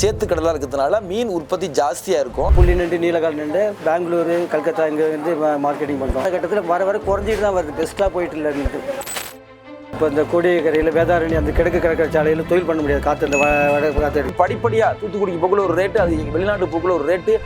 சேத்து கடலாக இருக்கிறதுனால மீன் உற்பத்தி ஜாஸ்தியாக இருக்கும். புள்ளி நண்டு, நீலக்கால் நண்டு பெங்களூரு, கல்கத்தா இங்கே வந்து மார்க்கெட்டிங் பண்ணுறோம். அந்த கட்டத்தில் வர குறைஞ்சிட்டு தான் வருது, பெஸ்ட்டாக போயிட்டு இல்லைன்னு. இப்போ இந்த கோடியக்கரையில் வேதாரணி அந்த கிழக்கு கடற்கரை சாலையில் தொழில் பண்ண முடியாது, காற்று இந்த வட காற்று படிப்படியாக தூத்துக்குடிக்கு போக்குள்ள ஒரு ரேட்டு, அது வெளிநாட்டு போக்குள்ள ஒரு ரேட்டு.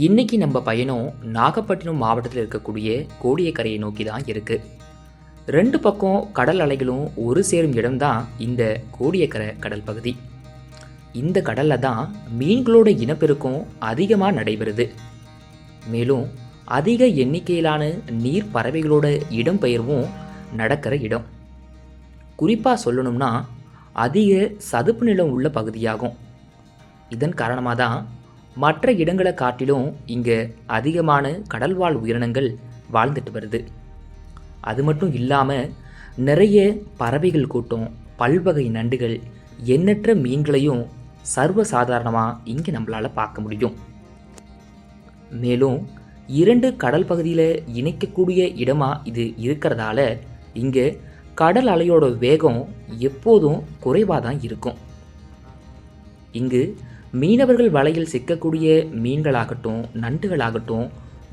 இன்றைக்கி நம்ம பயணம் நாகப்பட்டினம் மாவட்டத்தில் இருக்கக்கூடிய கோடியக்கரையை நோக்கி தான் இருக்குது. ரெண்டு பக்கம் கடல் அலைகளும் ஒரு சேரும் இடம்தான் இந்த கோடியக்கரை கடல் பகுதி. இந்த கடலில் தான் மீன்களோட இனப்பெருக்கம் அதிகமாக நடைபெறுது. மேலும் அதிக எண்ணிக்கையிலான நீர் பறவைகளோட இடம்பெயர்வும் நடக்கிற இடம். குறிப்பாக சொல்லணும்னா அதிக சதுப்பு நிலம் உள்ள பகுதியாகும். இதன் காரணமாக தான் மற்ற இடங்களை காட்டிலும் இங்கே அதிகமான கடல்வாழ் உயிரினங்கள் வாழ்ந்துட்டு வருது. அது மட்டும் இல்லாமல் நிறைய பறவைகள் கூட்டம், பல்வகை நண்டுகள், எண்ணற்ற மீன்களையும் சர்வசாதாரணமாக இங்கே நம்மளால் பார்க்க முடியும். மேலும் இரண்டு கடல் பகுதியில் இணைக்கக்கூடிய இடமாக இது இருக்கிறதால இங்கே கடல் அலையோட வேகம் எப்போதும் குறைவாக தான் இருக்கும். இங்கு மீனவர்கள் வலையில் சிக்கக்கூடிய மீன்களாகட்டும், நண்டுகளாகட்டும்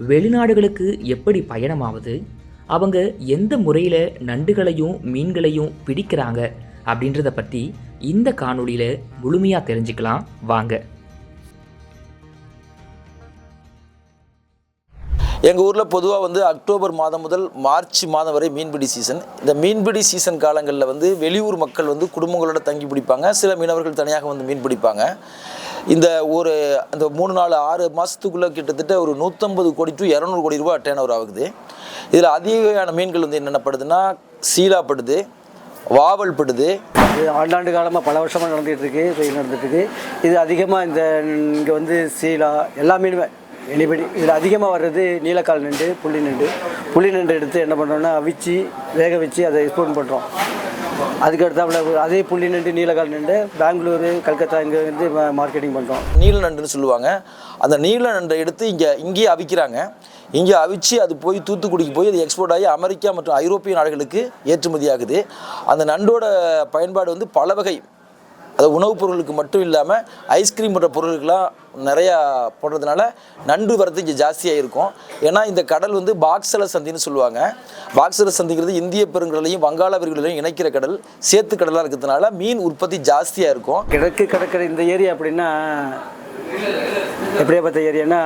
வெளிநாடுகளுக்கு எப்படி பயணமாவது, அவங்க எந்த முறையில் நண்டுகளையும் மீன்களையும் பிடிக்கிறாங்க அப்படின்றத பற்றி இந்த காணொளியில் முழுமையாக தெரிஞ்சுக்கலாம் வாங்க. எங்கள் ஊரில் பொதுவாக வந்து அக்டோபர் மாதம் முதல் மார்ச் மாதம் வரை மீன்பிடி சீசன். இந்த மீன்பிடி சீசன் காலங்களில் வந்து வெளியூர் மக்கள் வந்து குடும்பங்களோட தங்கி பிடிப்பாங்க, சில மீனவர்கள் தனியாக வந்து மீன் பிடிப்பாங்க. இந்த அந்த 3-4-6 மாதத்துக்குள்ளே கிட்டத்தட்ட ஒரு 150 கோடி டு 200 கோடி ரூபா டேர்ன் ஓவர் ஆகுது. இதில் அதிகமான மீன்கள் வந்து என்னென்ன படுதுன்னா சீலா படுது, வாவல் படுது. இது ஆண்டாண்டு காலமாக பல வருஷமாக நடந்துகிட்ருக்கு, நடந்துகிட்ருக்கு. இது அதிகமாக இங்கே வந்து சீலா எல்லா மீனுமே எனிபடி இதில் அதிகமாக வர்றது நீலக்கால் நண்டு, புள்ளி நண்டு எடுத்து என்ன பண்ணுறோன்னா அவிச்சு வேக வச்சு அதை எக்ஸ்போர்ட் பண்ணுறோம். அதுக்கடுத்தாப்புல அதே புள்ளி நண்டு, நீலக்கால் நண்டு பெங்களூரு, கல்கத்தா இங்கே வந்து மார்க்கெட்டிங் பண்ணுறோம். நீல நண்டுன்னு சொல்லுவாங்க. அந்த நீல நண்டை எடுத்து இங்கேயே அவிக்கிறாங்க. இங்கே அவிச்சு அது போய் தூத்துக்குடிக்கு போய் அது எக்ஸ்போர்ட் ஆகி அமெரிக்கா மற்றும் ஐரோப்பிய நாடுகளுக்கு ஏற்றுமதி ஆகுது. அந்த நண்டோட பயன்பாடு வந்து பல வகை, அது உணவுப் பொருளுக்கு மட்டும் இல்லாமல் ஐஸ்கிரீம் போன்ற பொருளுக்கெல்லாம் நிறையா போடுறதுனால நண்டு வரது இங்கே ஜாஸ்தியாக இருக்கும். ஏன்னா இந்த கடல் வந்து பாக்ஸலர் சந்தின்னு சொல்லுவாங்க. பாக்ஸலர் சந்திங்கிறது இந்திய பெருங்கடலையும் வங்காள விரிகுடாவையும் இணைக்கிற கடல், சேத்து கடலாக இருக்கிறதுனால மீன் உற்பத்தி ஜாஸ்தியாக இருக்கும். கிழக்கு கடற்கரை இந்த ஏரியா அப்படின்னா எப்படியா பார்த்த ஏரியானா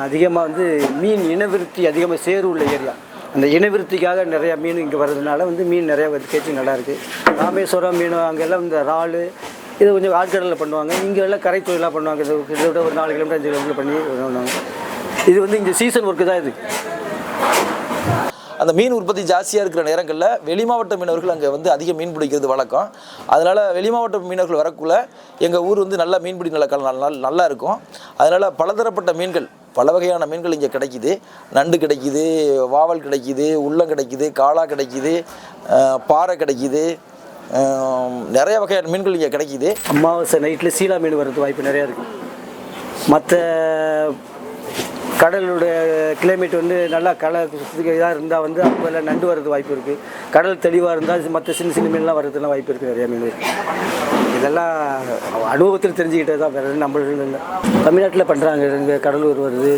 அதிகமாக வந்து மீன் இனவிருத்தி அதிகமாக சேரு உள்ள ஏரியா. அந்த இனவிருத்திக்காக நிறையா மீன் இங்கே வர்றதுனால வந்து மீன் நிறையா கேச்சு நல்லாயிருக்கு. ராமேஸ்வரம் மீன் அங்கெல்லாம் இந்த இறால் இது கொஞ்சம் ஆழ்கடலில் பண்ணுவாங்க. இங்கே எல்லாம் கரை தொழிலாக பண்ணுவாங்க. இது கிட்டத்தட்ட ஒரு 4 கிலோமீட்டர் 5 கிலோமீட்டர் பண்ணி பண்ணுவாங்க. இது வந்து இங்கே சீசன் ஒர்க்கு தான். இது அந்த மீன் உற்பத்தி ஜாஸ்தியாக இருக்கிற நேரங்களில் வெளி மாவட்ட மீனவர்கள் அங்கே வந்து அதிக மீன் பிடிக்கிறது வழக்கம். அதனால் வெளி மாவட்ட மீனவர்கள் வரக்குள்ள எங்கள் ஊர் வந்து நல்லா மீன்பிடி நல்லா இருக்கும். அதனால் பலதரப்பட்ட மீன்கள், பல வகையான மீன்கள் இங்கே கிடைக்கிது. நண்டு கிடைக்கிது, வாவல் கிடைக்கிது, உள்ளம் கிடைக்கிது, காளா கிடைக்கிது, பாறை கிடைக்கிது, நிறைய வகையான மீன்கள் இங்கே கிடைக்கிது. அமாவாசை நைட்டில் சீலா மீன் வர்றது வாய்ப்பு நிறையா இருக்குது. மற்ற கடலுடைய கிளைமேட் வந்து நல்லா இதாக இருந்தால் வந்து அப்போ நண்டு வர்றது வாய்ப்பு இருக்குது. கடல் தெளிவாக இருந்தால் மற்ற சின்ன மீன்லாம் வர்றதுலாம் வாய்ப்பு இருக்குது. நிறையா மீன் இதெல்லாம் அனுபவத்தில் தெரிஞ்சுக்கிட்டது தான், வேறு நம்மளும் இல்லை. தமிழ்நாட்டில் பண்ணுறாங்க. இங்கே கடலூர் வருது,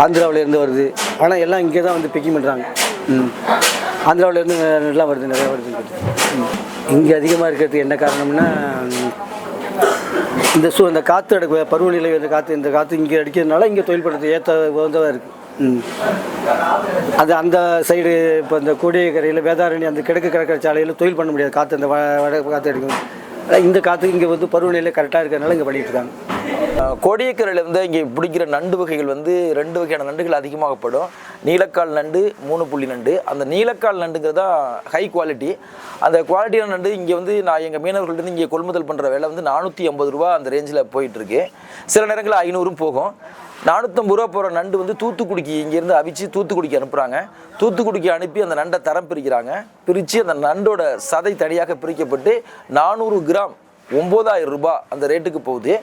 ஆந்திராவிலேருந்து வருது. ஆனால் எல்லாம் இங்கே தான் வந்து பிக்கிங் பண்ணுறாங்க. ஆந்திராவிலேருந்து நல்லா வருது, நிறையா வருது. இங்கே அதிகமாக இருக்கிறதுக்கு என்ன காரணம்னா இந்த காற்று பருவநிலை இந்த காற்று இங்கே அடிக்கிறதுனால இங்கே தொழில் பண்ணுறது ஏற்ற உகந்ததாக இருக்குது. அந்த சைடு இப்போ இந்த கோடியக்கரையில் வேதாரணி அந்த கிழக்கு கடற்கரை சாலையில் தொழில் பண்ண முடியாது, காற்று இந்த வட காற்று அடிக்கும். இந்த காற்று இங்கே வந்து பருவநிலை கரெக்டாக இருக்கிறதுனால இங்கே பண்ணிகிட்டு இருக்காங்க. கோடியக்கரையில் வந்து இங்கே பிடிக்கிற நண்டு வகைகள் வந்து 2 வகையான நண்டுகள் அதிகமாகப்படும். நீலக்கால் நண்டு, 3 புள்ளி நண்டு. அந்த நீலக்கால் நண்டுங்கிறது தான் ஹை குவாலிட்டி. அந்த குவாலிட்டியான நண்டு இங்கே வந்து நான் எங்கள் மீனவர்கள்ட்ட இங்கே கொள்முதல் பண்ணுற விலை வந்து 450 ரூபா அந்த ரேஞ்சில் போயிட்டுருக்கு. சில நேரங்களில் 500 போகும். 450 ரூபா போகிற நண்டு வந்து தூத்துக்குடிக்கு இங்கேருந்து அவிச்சு தூத்துக்குடிக்கு அனுப்புகிறாங்க. தூத்துக்குடிக்கு அனுப்பி அந்த நண்டை தரம் பிரிக்கிறாங்க. பிரித்து அந்த நண்டோட சதை தனியாக பிரிக்கப்பட்டு 400 கிராம் 9,000 ரூபாய் அந்த ரேட்டுக்கு போகுது.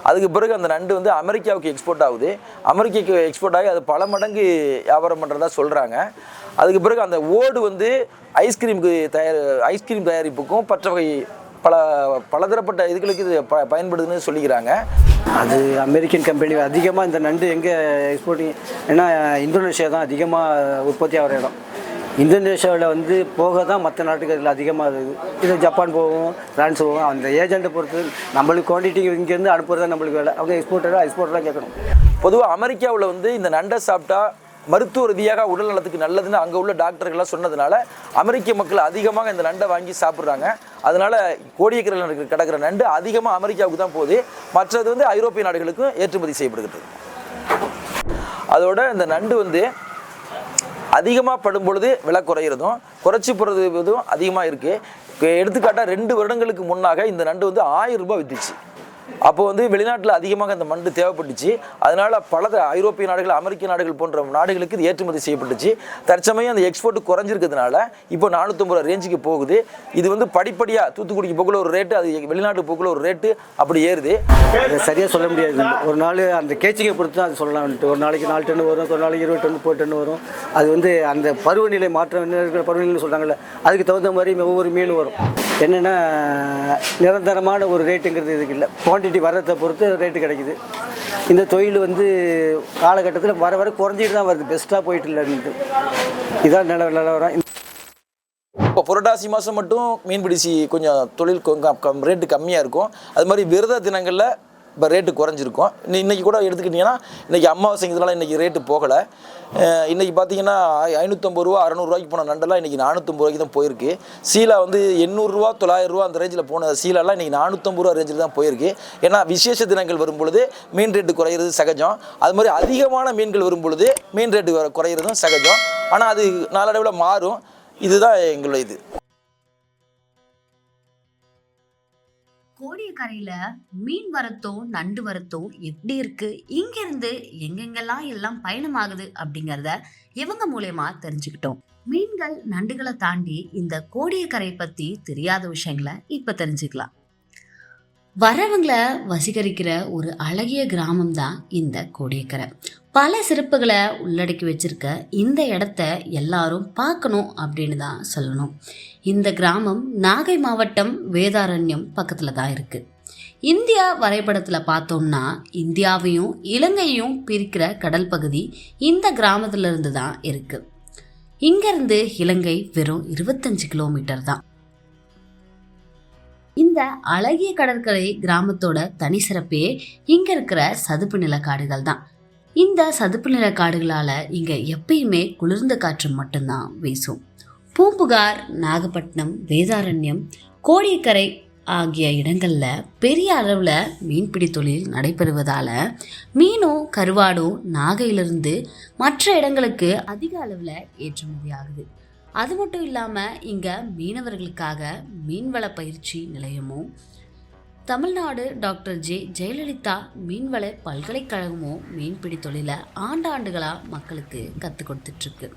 அதுக்கு பிறகு அந்த நண்டு வந்து அமெரிக்காவுக்கு எக்ஸ்போர்ட் ஆகுது. அமெரிக்காவுக்கு எக்ஸ்போர்ட் ஆகி அது பல மடங்கு வியாபாரம் பண்ணுறதா சொல்கிறாங்க. அதுக்கு பிறகு அந்த ஓடு வந்து ஐஸ்கிரீம் தயாரிப்புக்கும் மற்ற வகை பலதரப்பட்ட இதுகளுக்கு இது பயன்படுதுன்னு சொல்லிக்கிறாங்க. அது அமெரிக்கன் கம்பெனி அதிகமாக இந்த நண்டு எங்கே எக்ஸ்போர்ட்டிங், ஏன்னா இந்தோனேஷியா தான் அதிகமாக உற்பத்தி ஆகிற இடம். இந்தோனேஷியாவில் வந்து போக தான் மற்ற நாட்டுக்கு அதில் அதிகமாக இருக்குது. இது ஜப்பான் போகும், ஃப்ரான்ஸ் போகும். அந்த ஏஜெண்ட்டை பொறுத்து நம்மளுக்கு குவான்டிட்டி இங்கேருந்து அனுப்புறது தான் நம்மளுக்கு வேலை. அவங்க எக்ஸ்போர்ட்டராக கேட்கணும். பொதுவாக அமெரிக்காவில் வந்து இந்த நண்டை சாப்பிட்டா மருத்துவ ரீதியாக உடல் நலத்துக்கு நல்லதுன்னு அங்கே உள்ள டாக்டர்கள்லாம் சொன்னதுனால அமெரிக்க மக்கள் அதிகமாக இந்த நண்டை வாங்கி சாப்பிட்றாங்க. அதனால் கோடியக்கரையில் கிடக்கிற நண்டு அதிகமாக அமெரிக்காவுக்கு தான் போகுது. மற்றது வந்து ஐரோப்பிய நாடுகளுக்கும் ஏற்றுமதி செய்யப்படுகிறது. அதோட இந்த நண்டு வந்து அதிகமாக படும் பொழுது விலை குறையிறதும் குறைச்சி போகிறதும் அதிகமாக இருக்குது. எடுத்துக்காட்டாக 2 வருடங்களுக்கு முன்னாக இந்த நண்டு வந்து 1000 ரூபாய் விற்றுச்சு. அப்போ வந்து வெளிநாட்டில் அதிகமாக இந்த நண்டு தேவைப்பட்டுச்சு. அதனால் பல ஐரோப்பிய நாடுகள், அமெரிக்க நாடுகள் போன்ற நாடுகளுக்கு இது ஏற்றுமதி செய்யப்பட்டுச்சு. தற்சமயம் அந்த எக்ஸ்போர்ட் குறைஞ்சிருக்கிறதுனால இப்போ 450 ரூபா ரேஞ்சுக்கு போகுது. இது வந்து படிப்படியாக தூத்துக்குடிக்கு போக்குள்ள ஒரு ரேட்டு, அது வெளிநாட்டு போக்குள்ள ஒரு ரேட்டு அப்படி ஏறுது. அதை சரியாக சொல்ல முடியாது. ஒரு நாள் அந்த கேச்சிங்கை பொறுத்து தான் அது சொல்லலாம்ட்டு. ஒரு நாளைக்கு 4 டன் வரும், ஒரு நாளைக்கு 20 டன் 30 டன் வரும். அது வந்து அந்த பருவநிலை மாற்றம் இருக்கிற பருவநிலை சொல்கிறாங்கல்ல, அதுக்கு தகுந்த மாதிரி ஒவ்வொரு மீன் வரும். என்னென்னா நிரந்தரமான ஒரு ரேட்டுங்கிறது இதுக்கு இல்லை. குவான்டிட்டி வரதை பொறுத்து ரேட்டு கிடைக்குது. இந்த தொழில் வந்து காலகட்டத்தில் வர வர குறைஞ்சிட்டு தான் வருது, பெஸ்ட்டாக போயிட்டு இல்லைன்ட்டு. இதான் நிலவரம். இப்போ புரட்டாசி மாதம் மட்டும் மீன்பிடிச்சி கொஞ்சம் தொழில் ரேட்டு கம்மியாக இருக்கும். அது மாதிரி விரத தினங்களில் இப்போ ரேட்டு குறைஞ்சிருக்கும். இன்றைக்கி கூட எடுத்துக்கிட்டிங்கன்னா இன்றைக்கி அமாவாசைங்கிறதுனால இன்றைக்கி ரேட்டு போகலை. இன்றைக்கி பார்த்தீங்கன்னா 550 ரூபா 600 ரூபாய்க்கு போன நண்டெல்லாம் இன்றைக்கி 450 ரூபாய்க்கு தான் போயிருக்கு. சீலா வந்து 800 ரூபா 900 ரூபா அந்த ரேஞ்சில் போன சீலாலாம் இன்றைக்கி 450 ரூபா ரேஞ்சில் தான் போயிருக்கு. ஏன்னா விசேஷ தினங்கள் வரும் பொழுது மீன் ரேட்டு குறையிறது சகஜம். அது மாதிரி அதிகமான மீன்கள் வரும் பொழுது மீன் ரேட்டு குறையிறதும் சகஜம். ஆனால் அது நாளடைவில் மாறும். இதுதான் எங்களுடைய இது. கோடியக்கரையில மீன் வரத்தும் நண்டு வரத்தும் எப்படி இருக்கு, இங்கிருந்து எங்கெங்கெல்லாம் எல்லாம் பயணமாகுது அப்படிங்கறத இவங்க மூலமா தெரிஞ்சுக்கிட்டோம். மீன்கள் நண்டுகளை தாண்டி இந்த கோடியக்கரை பத்தி தெரியாத விஷயங்களை இப்ப தெரிஞ்சுக்கலாம். வரவங்களை வசீகரிக்கிற ஒரு அழகிய கிராமம் தான் இந்த கோடியக்கரை. பல சிறப்புகளை உள்ளடக்கி வச்சிருக்க இந்த இடத்த எல்லாரும் பார்க்கணும் அப்படின்னு தான் சொல்லணும். இந்த கிராமம் நாகை மாவட்டம் வேதாரண்யம் பக்கத்துல தான் இருக்கு. இந்தியா வரைபடத்துல பார்த்தோம்னா இந்தியாவையும் இலங்கையும் பிரிக்கிற கடல் பகுதி இந்த கிராமத்துல இருந்து தான் இருக்கு. இங்கிருந்து இலங்கை வெறும் 25 கிலோமீட்டர் தான். இந்த அழகிய கடற்கரை கிராமத்தோட தனி சிறப்பே இங்க இருக்கிற சதுப்பு நில காடுகள் தான். இந்த சதுப்பு நில காடுகளால இங்க எப்பயுமே குளிர்ந்த காற்று மட்டும்தான் வீசும். பூம்புகார், நாகப்பட்டினம், வேதாரண்யம், கோடியக்கரை ஆகிய இடங்கள்ல பெரிய அளவுல மீன்பிடி தொழில் நடைபெறுவதால மீனும் கருவாடும் நாகையிலிருந்து மற்ற இடங்களுக்கு அதிக அளவுல ஏற்றுமதி ஆகுது. அது மட்டும் இல்லாம இங்க மீனவர்களுக்காக மீன்வள பயிற்சி நிலையமும், தமிழ்நாடு டாக்டர் ஜெயலலிதா மீன்வள பல்கலைக்கழகமும் மீன்பிடி தொழிலை ஆண்டாண்டுகளா மக்களுக்கு கற்றுக் கொடுத்துட்டு இருக்கு.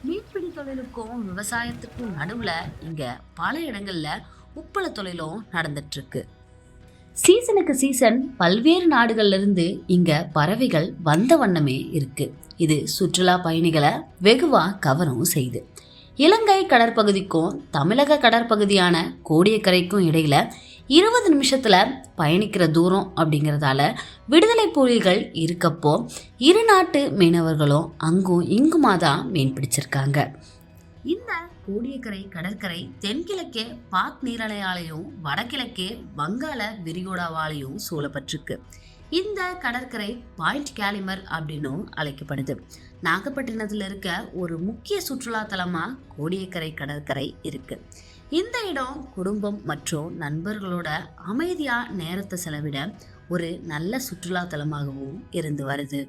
மீன்பிடி தொழிலுக்கும் விவசாயத்துக்கும் நடுவுல இங்க பல இடங்கள்ல உப்பள தொழிலும் நடந்துட்டு இருக்கு. சீசனுக்கு சீசன் பல்வேறு நாடுகள்ல இருந்து இங்க பறவைகள் வந்த வண்ணமே இருக்கு. இது சுற்றுலா பயணிகளை வெகுவா கவரவும் செய்யுது. இலங்கை கடற்பகுதிக்கும் தமிழக கடற்பகுதியான கோடியக்கரைக்கும் இடையில 20 நிமிஷத்துல பயணிக்கிற தூரம் அப்படிங்கிறதால விடுதலை புலிகள் இருக்கப்போ இரு நாட்டு மீனவர்களும் அங்கும் இங்குமா தான் மீன் பிடிச்சிருக்காங்க. இந்த கோடியக்கரை கடற்கரை தென்கிழக்கே பாக் நீரலையாலையும் வடகிழக்கே வங்காள விரிகுடாவாலையும் சூழப்பட்டிருக்கு. இந்த கடற்கரை பாயிண்ட் கேலிமர் அப்படின்னும் அழைக்கப்படுது. நாகப்பட்டினத்தில் இருக்க ஒரு முக்கிய சுற்றுலா தலமா கோடியக்கரை கடற்கரை இருக்கு. இந்த இடம் குடும்பம் மற்றும் நண்பர்களோட அமைதியா நேரத்தை செலவிட ஒரு நல்ல சுற்றுலா தலமாகவும் இருந்து வருது.